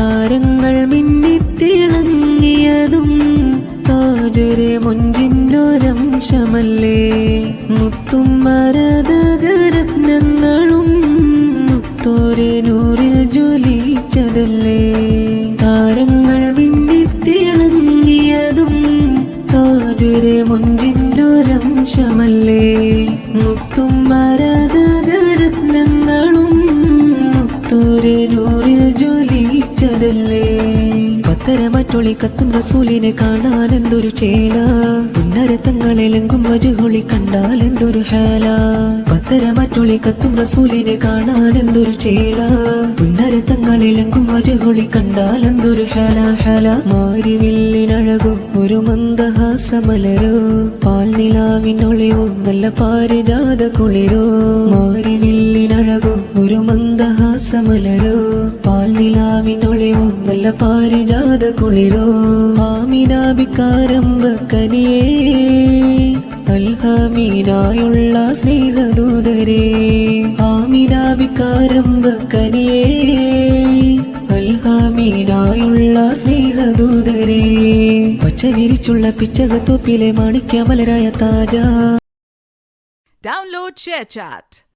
താരങ്ങൾ മിന്നിത്തിളങ്ങിയതും താജരെ മൊഞ്ചിൻ്റൊരംശമല്ലേ. മുത്തും മരതകരത്നങ്ങളും മുത്തോരെ നൂറിൽ ജ്വലിച്ചതല്ലേ. താരങ്ങൾ മിന്നിത്തിളങ്ങിയതും താജരെ മൊഞ്ചിൻ്റൊരംശമല്ലേ. മുത്തും മരതകരത്നങ്ങളും മുത്തോരെ നൂറിൽ ജ്വലിച്ചതല്ലേ. പത്തരമറ്റൊളി കത്തും റസൂലിനെ കാണാൻ എന്തൊരു ചേല. ഉന്നരത്തങ്ങളിലെങ്കും വജുഹൊളി കണ്ടാൽ എന്തൊരു ഹാല. പത്തരമറ്റൊളി കത്തും റസൂലിനെ കാണാൻ എന്തൊരു ചേല. ഉന്നരത്തങ്ങളിലെങ്കും വജുഹൊളി കണ്ടാൽ എന്തൊരു ഹാല ഹാല. മാരിവില്ലിനഴകോ ഒരു മന്ദഹാസമലരോ. പാൽനിലാവിനൊളിവോ നല്ല പാരിജാത കുളിരോ. മാരിവില്ലിനഴകോ ഒരു മന്ദഹാസമലരോ. പാൽനിലാവിനൊളിവോ നല്ല പാരിജാത കുളിരോ. ആമിനാബിക്കാരംഭ കനിയേ അൽഹമീനായുള്ള സ്നേഹദൂതരേ. ആമിനാബിക്കാരംഭ കനിയേ അൽഹമീനായുള്ള സ്നേഹദൂതരേ. പച്ച വിരിച്ചുള്ള പിച്ചകത്തോപ്പിലെ മാണിക്യമലരായ താജ. Download ShareChat.